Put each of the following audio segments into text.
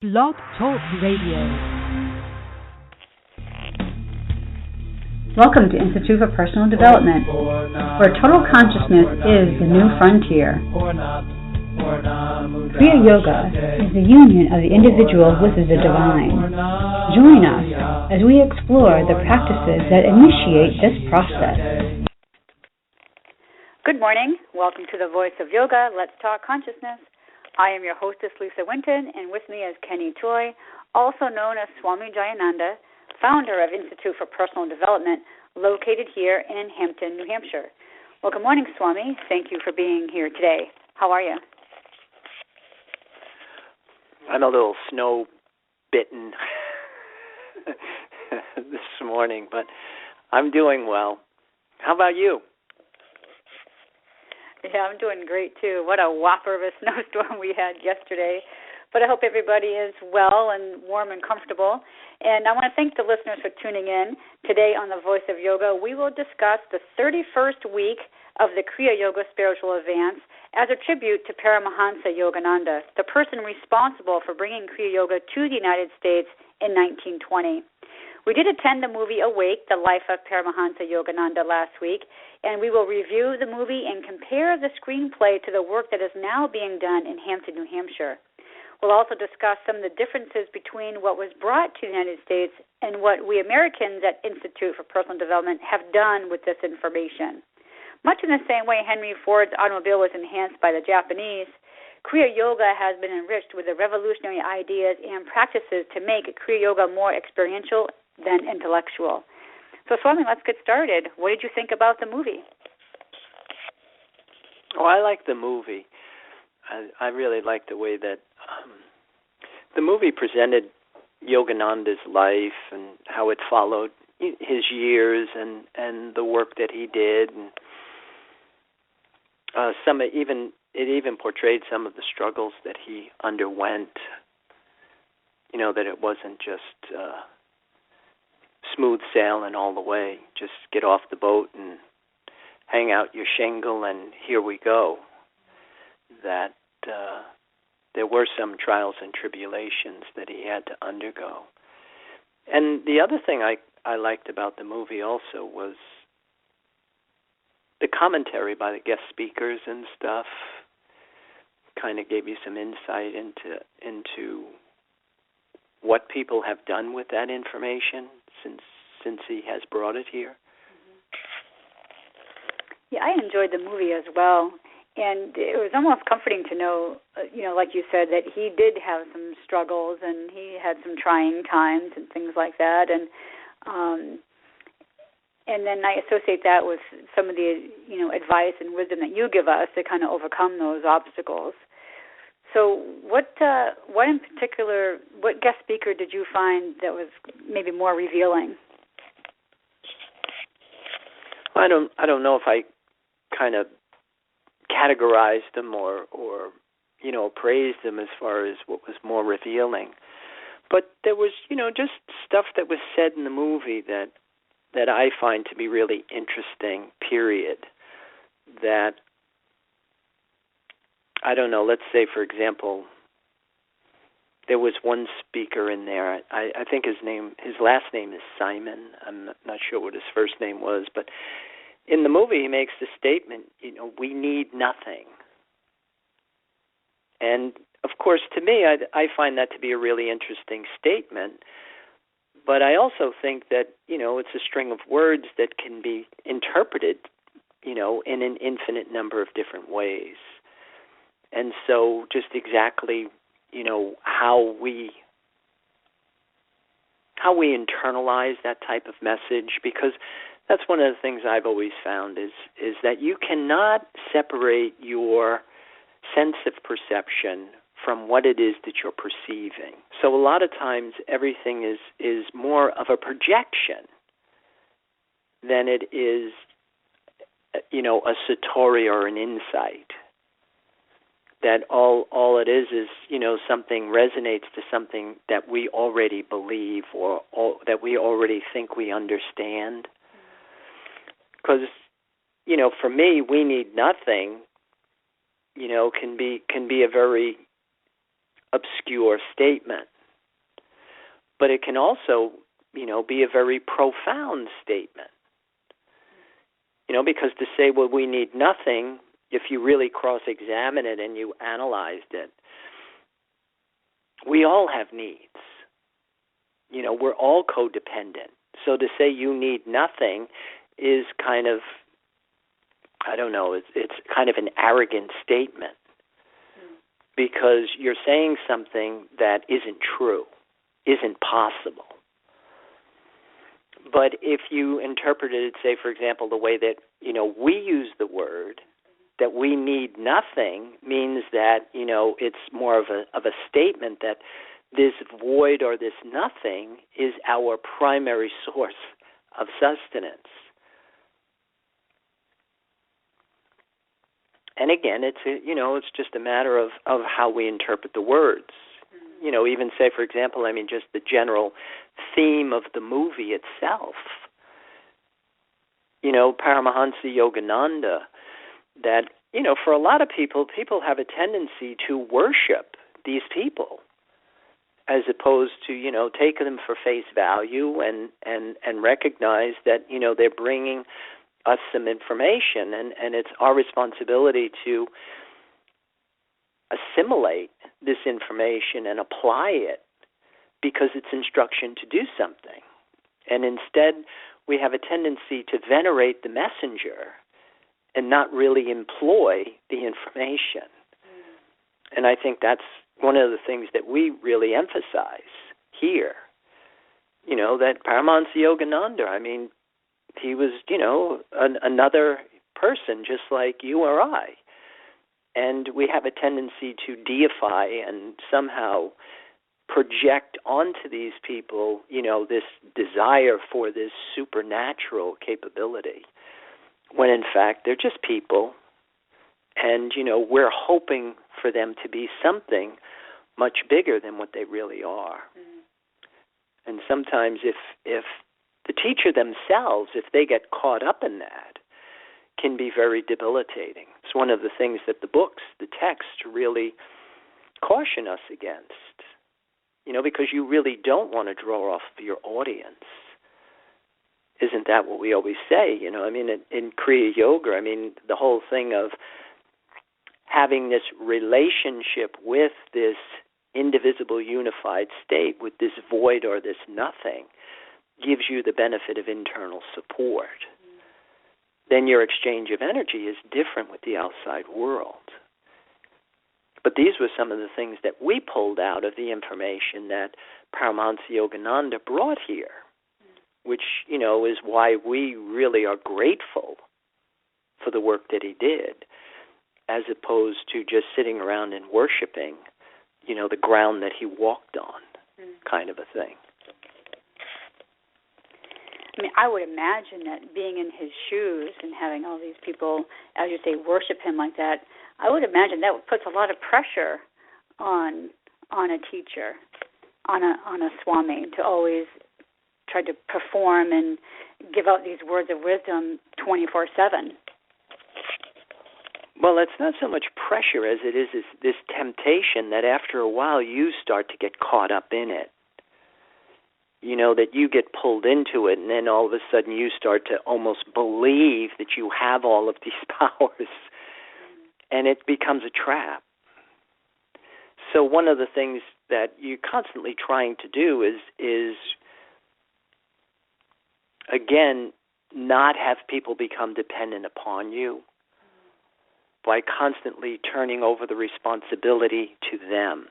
Blog Talk Radio. Welcome to Institute for Personal Development, where total consciousness is the new frontier. Kriya Yoga is the union of the individual with the divine. Join us as we explore the practices that initiate this process. Good morning. Welcome to the Voice of Yoga. Let's talk consciousness. I am your hostess, Winton, and with me is Kenny Toy, also known as Swami Jayananda, founder of Institute for Personal Development, located here in Hampton, New Hampshire. Well, good morning, Swami. Thank you for being here today. How are you? I'm a little snow-bitten this morning, but I'm doing well. How about you? Yeah, I'm doing great, too. What a whopper of a snowstorm we had yesterday. But I hope everybody is well and warm and comfortable. And I want to thank the listeners for tuning in. Today on The Voice of Yoga, we will discuss the 31st week of the Kriya Yoga Spiritual Advance as a tribute to Paramahansa Yogananda, the person responsible for bringing Kriya Yoga to the United States in 1920. We did attend the movie Awake, the Life of Paramahansa Yogananda last week, and we will review the movie and compare the screenplay to the work that is now being done in Hampton, New Hampshire. We'll also discuss some of the differences between what was brought to the United States and what we Americans at Institute for Personal Development have done with this information. Much in the same way Henry Ford's automobile was enhanced by the Japanese, Kriya Yoga has been enriched with the revolutionary ideas and practices to make Kriya Yoga more experiential than intellectual. So, Swami, let's get started. What did you think about the movie? Oh, I like the movie. I really like the way that the movie presented Yogananda's life and how it followed his years and the work that he did. And it even portrayed some of the struggles that he underwent. You know, that it wasn't just smooth sailing all the way. Just get off the boat and hang out your shingle and here we go. That there were some trials and tribulations that he had to undergo. And the other thing I liked about the movie also was the commentary by the guest speakers and stuff. Kind of gave you some insight into what people have done with that information since he has brought it here. Yeah, I enjoyed the movie as well. And it was almost comforting to know, like you said, that he did have some struggles and he had some trying times and things like that. And then I associate that with some of the, advice and wisdom that you give us to kind of overcome those obstacles. So what in particular, what guest speaker did you find that was maybe more revealing? I don't know if I kind of categorized them or praised them as far as what was more revealing. But there was, just stuff that was said in the movie that I find to be really interesting, period. That, I don't know, let's say, for example, there was one speaker in there. I think his last name is Simon. I'm not sure what his first name was, but in the movie he makes the statement, we need nothing. And, of course, to me, I find that to be a really interesting statement. But I also think that, it's a string of words that can be interpreted, in an infinite number of different ways. And so just exactly, how we internalize that type of message, because that's one of the things I've always found is that you cannot separate your sense of perception from what it is that you're perceiving. So a lot of times everything is more of a projection than it is, a satori or an insight. That all it is, something resonates to something that we already believe or that we already think we understand. Because, for me, we need nothing, can be a very obscure statement. But it can also, be a very profound statement. Because to say, well, we need nothing, if you really cross-examine it and you analyzed it, we all have needs. We're all codependent. So to say you need nothing is kind of, it's kind of an arrogant statement because you're saying something that isn't true, isn't possible. But if you interpreted it, say, for example, the way that, we use the word, that we need nothing means that, it's more of a statement that this void or this nothing is our primary source of sustenance. And again, it's just a matter of how we interpret the words. Even say, for example, just the general theme of the movie itself. Paramahansa Yogananda, that, for a lot of people have a tendency to worship these people as opposed to, take them for face value and recognize that, they're bringing us some information and it's our responsibility to assimilate this information and apply it because it's instruction to do something. And instead, we have a tendency to venerate the messenger and not really employ the information. And I think that's one of the things that we really emphasize here. That Paramahansa Yogananda, he was, another person just like you or I. And we have a tendency to deify and somehow project onto these people, this desire for this supernatural capability, when in fact they're just people, and, we're hoping for them to be something much bigger than what they really are. And sometimes if the teacher themselves, if they get caught up in that, can be very debilitating. It's one of the things that the books, the text, really caution us against, because you really don't want to draw off your audience. Isn't that what we always say? In Kriya Yoga, the whole thing of having this relationship with this indivisible unified state, with this void or this nothing, gives you the benefit of internal support. Then your exchange of energy is different with the outside world. But these were some of the things that we pulled out of the information that Paramahansa Yogananda brought here, which, is why we really are grateful for the work that he did, as opposed to just sitting around and worshiping, the ground that he walked on, kind of a thing. I would imagine that being in his shoes and having all these people, as you say, worship him like that, I would imagine that puts a lot of pressure on a teacher, on a Swami, to always try to perform and give out these words of wisdom 24/7. Well, it's not so much pressure as it is this temptation that after a while you start to get caught up in it. That you get pulled into it, and then all of a sudden you start to almost believe that you have all of these powers, and it becomes a trap. So one of the things that you're constantly trying to do is again, not have people become dependent upon you by constantly turning over the responsibility to them.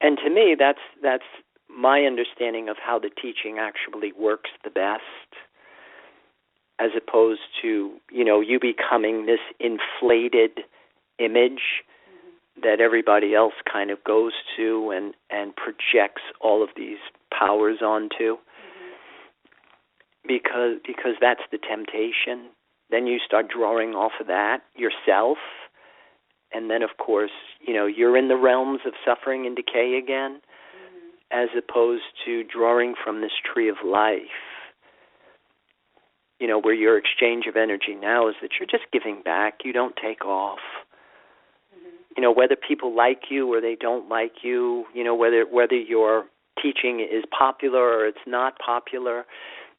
And to me, that's my understanding of how the teaching actually works the best, as opposed to, you becoming this inflated image that everybody else kind of goes to and projects all of these powers onto. Because that's the temptation. Then you start drawing off of that yourself, and then, of course, you're in the realms of suffering and decay again, as opposed to drawing from this tree of life, where your exchange of energy now is that you're just giving back. You don't take off. whether people like you or they don't like you, whether your teaching is popular or it's not popular,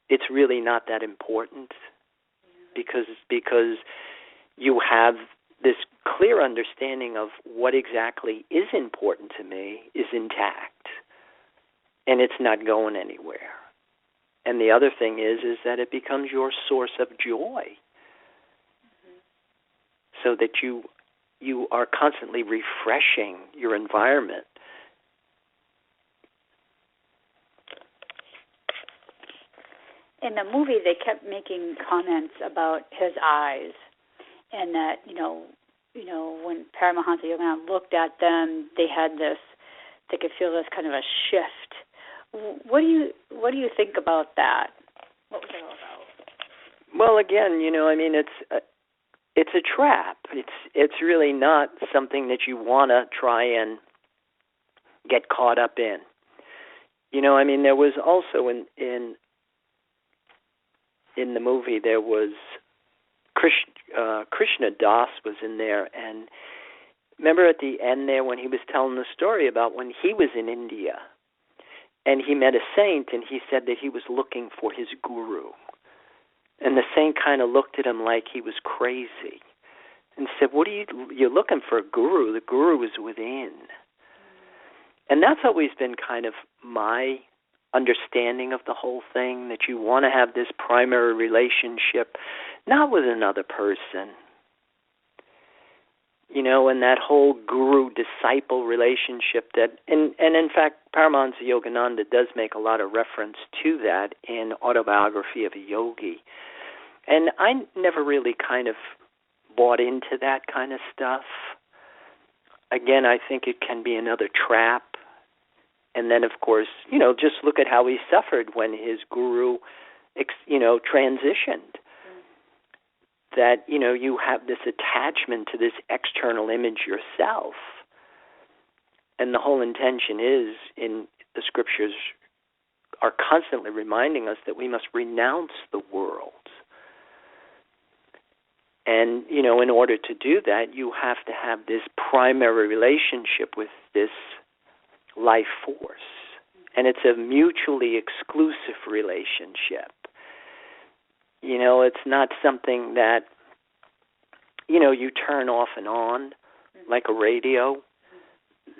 it's really not that important because you have this clear understanding of what exactly is important to me is intact, and it's not going anywhere. And the other thing is that it becomes your source of joy, so that you are constantly refreshing your environment. In the movie, they kept making comments about his eyes, and that when Paramahansa Yogananda looked at them, they could feel this kind of a shift. What do you think about that? What was that all about? Well, again, it's a trap. It's really not something that you want to try and get caught up in. There was also in the movie, there was Krishna Das was in there, and remember at the end there when he was telling the story about when he was in India and he met a saint, and he said that he was looking for his guru, and the saint kind of looked at him like he was crazy and said, "What are you're looking for a guru? The guru is within." And that's always been kind of my understanding of the whole thing, that you want to have this primary relationship, not with another person, and that whole guru-disciple relationship that, and in fact, Paramahansa Yogananda does make a lot of reference to that in Autobiography of a Yogi. And I never really kind of bought into that kind of stuff. Again, I think it can be another trap. And then, of course, just look at how he suffered when his guru, transitioned. That, you have this attachment to this external image yourself. And the whole intention is, in the scriptures, are constantly reminding us that we must renounce the world. And, in order to do that, you have to have this primary relationship with this life force. And it's a mutually exclusive relationship. It's not something that, you turn off and on like a radio.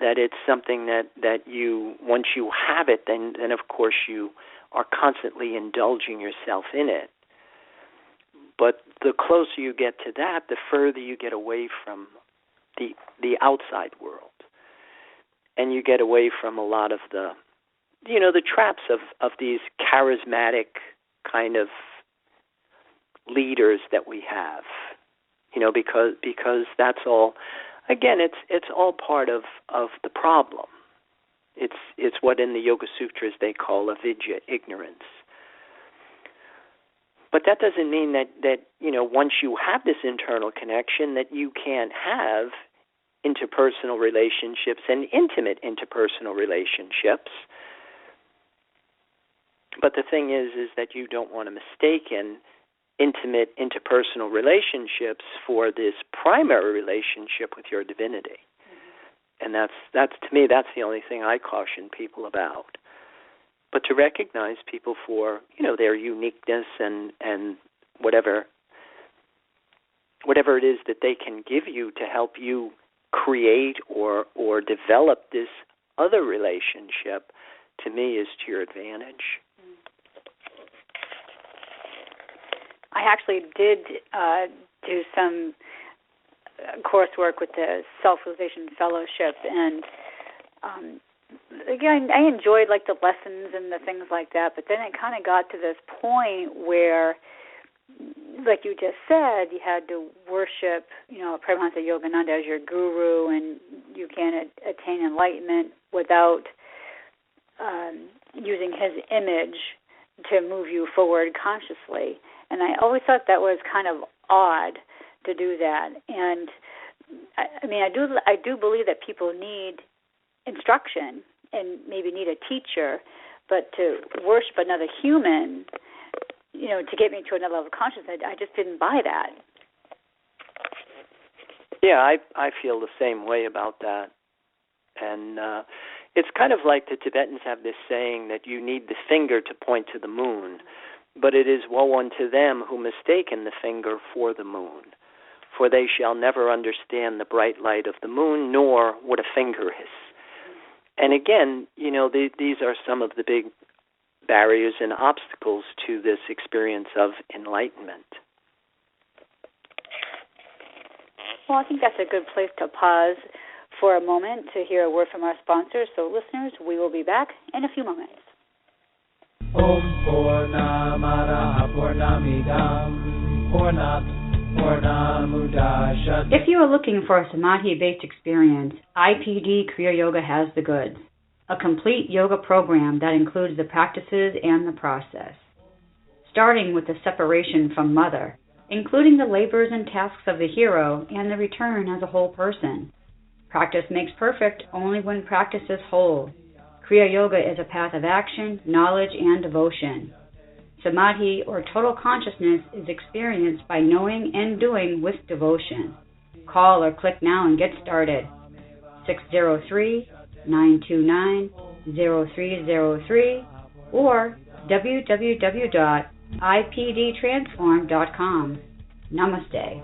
That it's something that you, once you have it, then of course you are constantly indulging yourself in it. But the closer you get to that, the further you get away from the outside world. And you get away from a lot of the traps of these charismatic kind of leaders that we have, because that's all, again, it's all part of the problem. It's what in the Yoga Sutras they call avidya, ignorance. But that doesn't mean that once you have this internal connection that you can't have interpersonal relationships and intimate interpersonal relationships. But the thing is that you don't want to mistaken intimate interpersonal relationships for this primary relationship with your divinity. And that's to me, that's the only thing I caution people about. But to recognize people for, their uniqueness and whatever it is that they can give you to help you create or develop this other relationship, to me, is to your advantage. I actually did do some coursework with the Self-Realization Fellowship, and again, I enjoyed like the lessons and the things like that, but then it kind of got to this point where, like you just said, you had to worship, Paramahansa Yogananda as your guru, and you can't attain enlightenment without using his image to move you forward consciously. And I always thought that was kind of odd to do that. And I do believe that people need instruction and maybe need a teacher, but to worship another human, to get me to another level of consciousness, I just didn't buy that. Yeah, I feel the same way about that. And it's kind of like the Tibetans have this saying that you need the finger to point to the moon, but it is woe unto them who mistaken the finger for the moon, for they shall never understand the bright light of the moon, nor what a finger is. And again, these are some of the big barriers and obstacles to this experience of enlightenment. Well, I think that's a good place to pause for a moment to hear a word from our sponsors. So, listeners, we will be back in a few moments. If you are looking for a samadhi-based experience, IPD Kriya Yoga has the goods. A complete yoga program that includes the practices and the process. Starting with the separation from mother, including the labors and tasks of the hero and the return as a whole person. Practice makes perfect only when practice is whole. Kriya Yoga is a path of action, knowledge, and devotion. Samadhi, or total consciousness, is experienced by knowing and doing with devotion. Call or click now and get started. 603-929-0303 or www.ipdtransform.com. Namaste.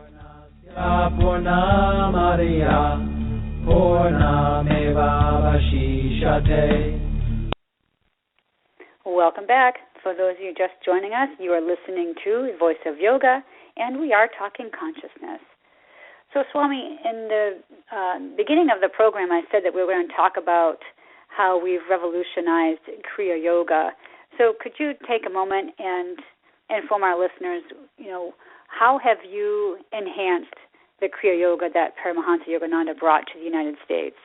Welcome back. For those of you just joining us, you are listening to Voice of Yoga, and we are talking consciousness. So, Swami, in the beginning of the program, I said that we were going to talk about how we've revolutionized Kriya Yoga. So could you take a moment and inform our listeners, how have you enhanced the Kriya Yoga that Paramahansa Yogananda brought to the United States?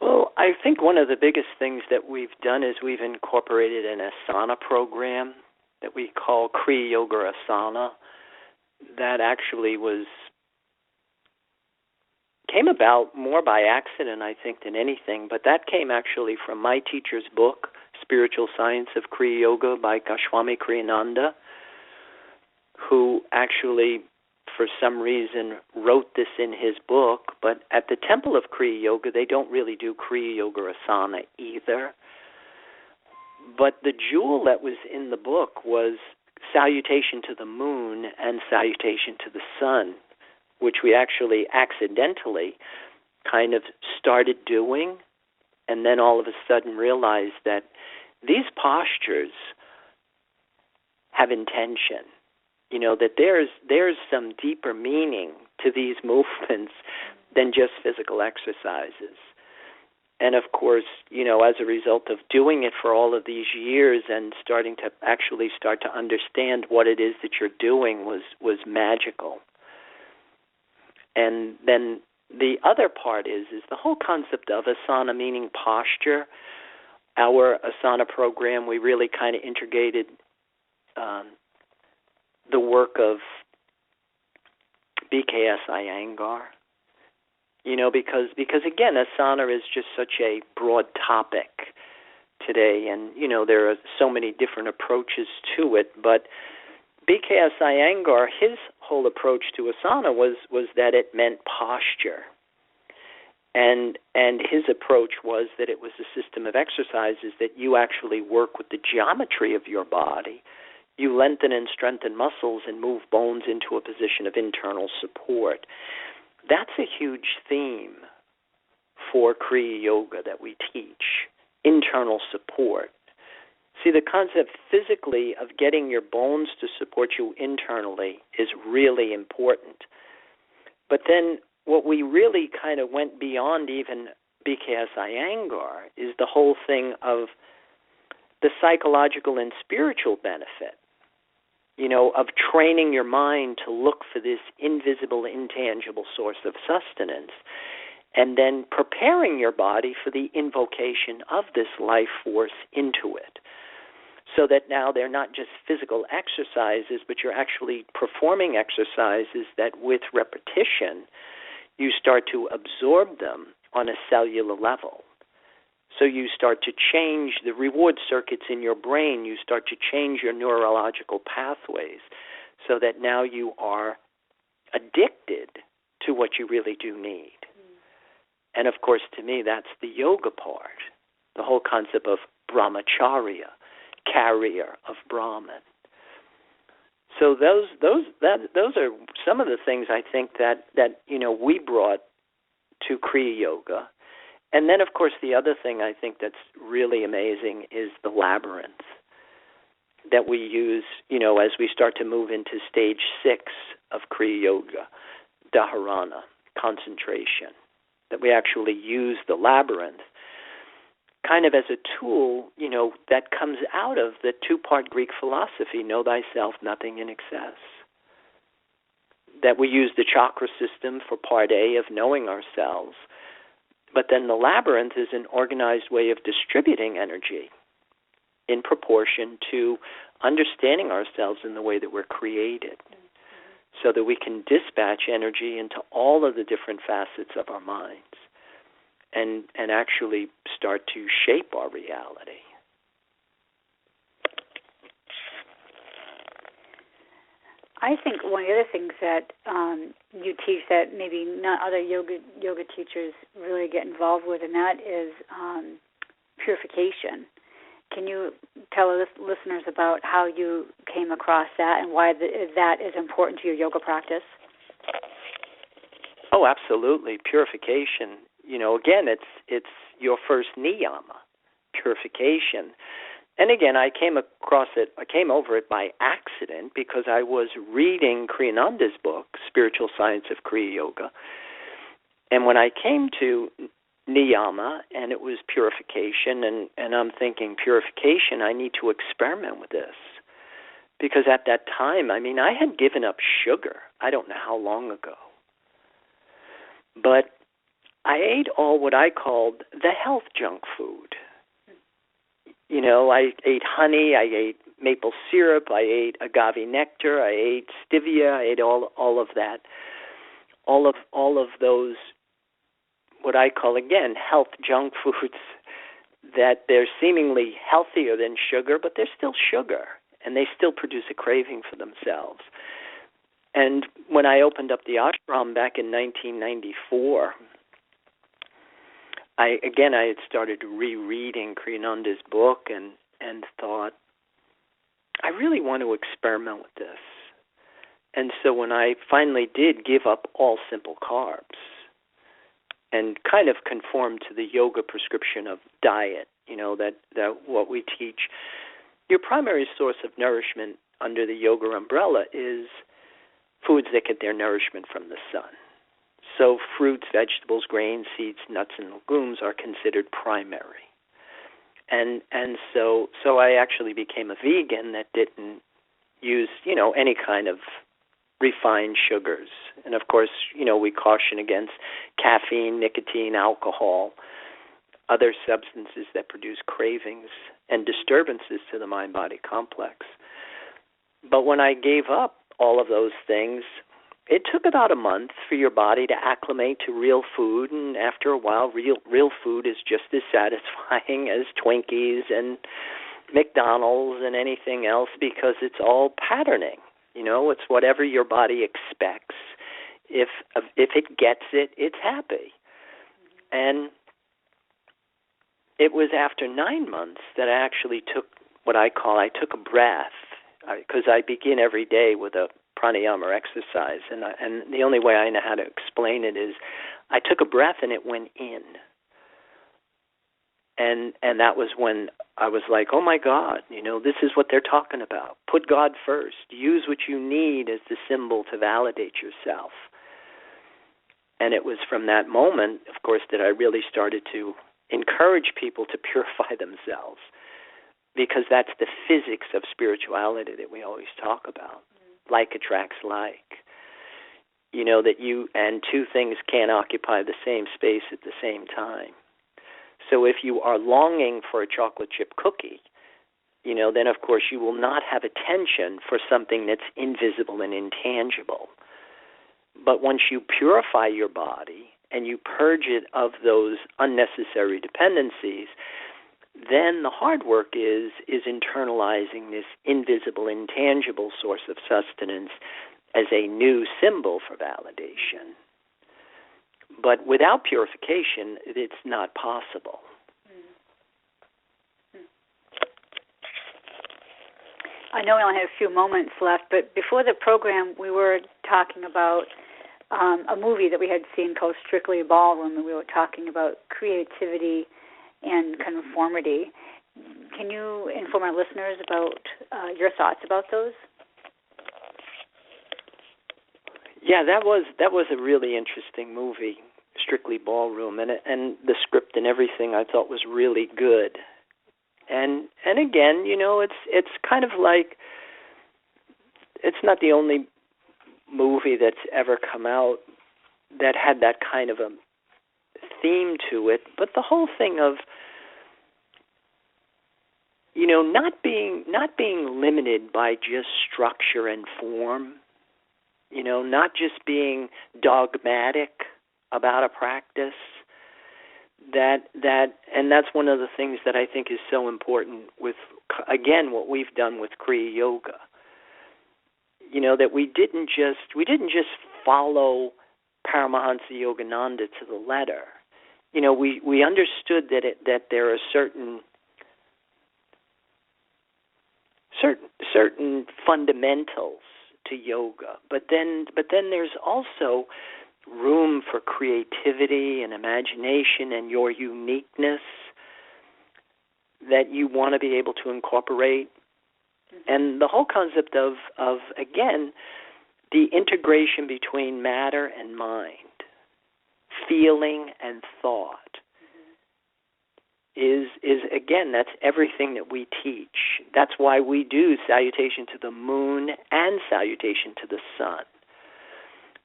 Well, I think one of the biggest things that we've done is we've incorporated an asana program that we call Kriya Yoga Asana that actually came about more by accident, I think, than anything, but that came actually from my teacher's book, Spiritual Science of Kriya Yoga by Swami Jayananda, who actually, for some reason, wrote this in his book, but at the Temple of Kriya Yoga, they don't really do Kriya Yoga Asana either. But the jewel that was in the book was salutation to the moon and salutation to the sun, which we actually accidentally kind of started doing, and then all of a sudden realized that these postures have intention. That there's some deeper meaning to these movements than just physical exercises. And of course, as a result of doing it for all of these years and starting to actually start to understand what it is that you're doing was magical. And then the other part is the whole concept of asana, meaning posture. Our asana program, we really kind of integrated the work of BKS Iyengar, because again, asana is just such a broad topic today, and there are so many different approaches to it. But BKS Iyengar, his whole approach to asana was that it meant posture, and his approach was that it was a system of exercises that you actually work with the geometry of your body. You lengthen and strengthen muscles and move bones into a position of internal support. That's a huge theme for Kriya Yoga that we teach, internal support. See, the concept physically of getting your bones to support you internally is really important. But then what we really kind of went beyond even BKS Iyengar is the whole thing of the psychological and spiritual benefit, of training your mind to look for this invisible, intangible source of sustenance, and then preparing your body for the invocation of this life force into it. So that now they're not just physical exercises, but you're actually performing exercises that with repetition, you start to absorb them on a cellular level. So you start to change the reward circuits in your brain. You start to change your neurological pathways so that now you are addicted to what you really do need. And of course, to me, that's the yoga part, the whole concept of brahmacharya, carrier of Brahman. So those are some of the things I think that we brought to Kriya Yoga. And then, of course, the other thing I think that's really amazing is the labyrinth that we use, as we start to move into stage 6 of Kriya Yoga, dharana, concentration, that we actually use the labyrinth kind of as a tool, that comes out of the 2-part Greek philosophy, know thyself, nothing in excess. That we use the chakra system for part A of knowing ourselves, but then the labyrinth is an organized way of distributing energy in proportion to understanding ourselves in the way that we're created, so that we can dispatch energy into all of the different facets of our minds and actually start to shape our reality. I think one of the other things that you teach that maybe not other yoga teachers really get involved with, and that is purification. Can you tell us listeners about how you came across that and why that is important to your yoga practice? Oh, absolutely. Purification. Again, it's your first niyama, purification. And again, I came over it by accident because I was reading Jayananda's book, Spiritual Science of Kriya Yoga. And when I came to niyama, and it was purification, and I'm thinking, purification, I need to experiment with this. Because at that time, I had given up sugar. I don't know how long ago. But I ate all what I called the health junk food. I ate honey, I ate maple syrup, I ate agave nectar, I ate stevia, I ate all of that. All of those, what I call, again, health junk foods, that they're seemingly healthier than sugar, but they're still sugar, and they still produce a craving for themselves. And when I opened up the ashram back in 1994, I had started rereading Jayananda's book and thought, I really want to experiment with this. And so when I finally did give up all simple carbs and kind of conform to the yoga prescription of diet, that what we teach, your primary source of nourishment under the yoga umbrella is foods that get their nourishment from the sun. So fruits, vegetables, grains, seeds, nuts, and legumes are considered primary. And so I actually became a vegan that didn't use, any kind of refined sugars. And of course, we caution against caffeine, nicotine, alcohol, other substances that produce cravings and disturbances to the mind-body complex. But when I gave up all of those things, it took about a month for your body to acclimate to real food, and after a while, real food is just as satisfying as Twinkies and McDonald's and anything else, because it's all patterning. It's whatever your body expects. If it gets it, it's happy. And it was after 9 months that I actually took what I took a breath, because I begin every day with a pranayama or exercise, and the only way I know how to explain it is I took a breath and it went in. And that was when I was like, oh my God, this is what they're talking about. Put God first. Use what you need as the symbol to validate yourself. And it was from that moment, of course, that I really started to encourage people to purify themselves, because that's the physics of spirituality that we always talk about. Like attracts like. That you and two things can't occupy the same space at the same time. So if you are longing for a chocolate chip cookie, then of course you will not have attention for something that's invisible and intangible. But once you purify your body and you purge it of those unnecessary dependencies, then the hard work is internalizing this invisible, intangible source of sustenance as a new symbol for validation. But without purification, it's not possible. I know we only have a few moments left, but before the program, we were talking about a movie that we had seen called Strictly Ballroom, and we were talking about creativity and conformity. Can you inform our listeners about your thoughts about those? Yeah, that was a really interesting movie, Strictly Ballroom, and the script and everything I thought was really good. And again, it's kind of like, it's not the only movie that's ever come out that had that kind of a theme to it, but the whole thing of not being limited by just structure and form, not just being dogmatic about a practice. And that's one of the things that I think is so important with, again, what we've done with Kriya Yoga. That we didn't just follow Paramahansa Yogananda to the letter. We understood that there are certain fundamentals to yoga, but then there's also room for creativity and imagination and your uniqueness that you want to be able to incorporate. And the whole concept of again, the integration between matter and mind, feeling and thought, is again, that's everything that we teach. That's why we do salutation to the moon and salutation to the sun.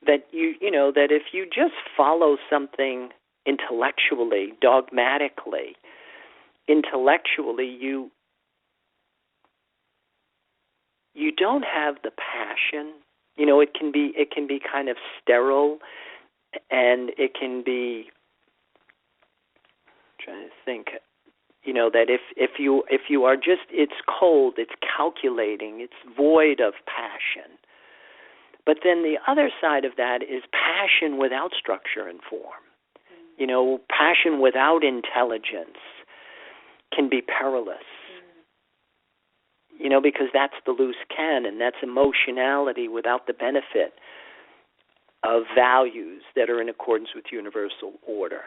That that if you just follow something intellectually, dogmatically, you don't have the passion. It can be kind of sterile, and it can be, I'm trying to think, that if you are just, it's cold, it's calculating, it's void of passion. But then the other side of that is passion without structure and form. Passion without intelligence can be perilous. Because that's the loose cannon. That's emotionality without the benefit of values that are in accordance with universal order.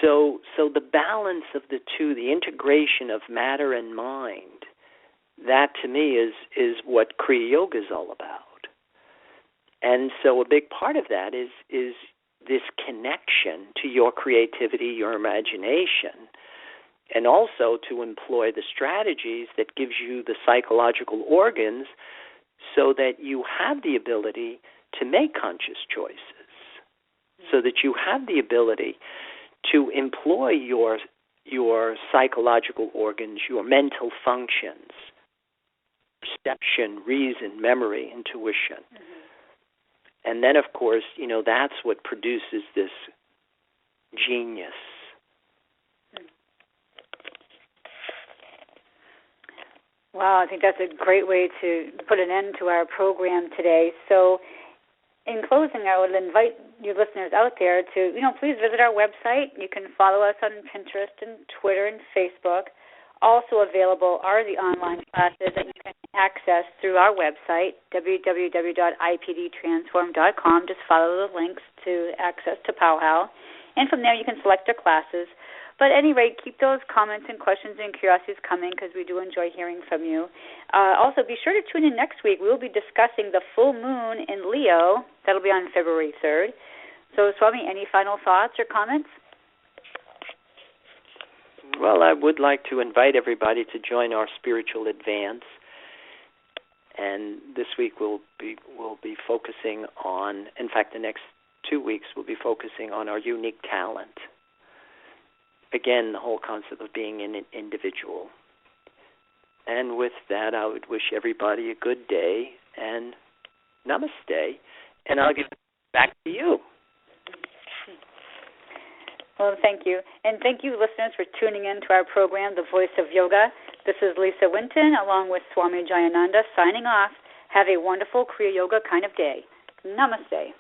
So the balance of the two, the integration of matter and mind, that to me is what Kriya Yoga is all about. And so a big part of that is this connection to your creativity, your imagination, and also to employ the strategies that gives you the psychological organs so that you have the ability to make conscious choices, so that you have the ability to employ your psychological organs, your mental functions, perception, reason, memory, intuition. And then, of course, that's what produces this genius. Wow, I think that's a great way to put an end to our program today. So in closing, I would invite your listeners out there to, please visit our website. You can follow us on Pinterest and Twitter and Facebook. Also available are the online classes that you can access through our website, www.ipdtransform.com. Just follow the links to access to Powwow. And from there you can select your classes. But at any rate, keep those comments and questions and curiosities coming because we do enjoy hearing from you. Also, be sure to tune in next week. We will be discussing the full moon in Leo. That'll be on February 3rd. So, Swami, any final thoughts or comments? Well, I would like to invite everybody to join our Spiritual Advance. And this week we'll be focusing on, in fact, the next 2 weeks we'll be focusing on our unique talent. Again, the whole concept of being an individual. And with that, I would wish everybody a good day and namaste. And I'll give it back to you. Well, thank you. And thank you, listeners, for tuning in to our program, The Voice of Yoga. This is Lisa Winton, along with Swami Jayananda, signing off. Have a wonderful Kriya Yoga kind of day. Namaste.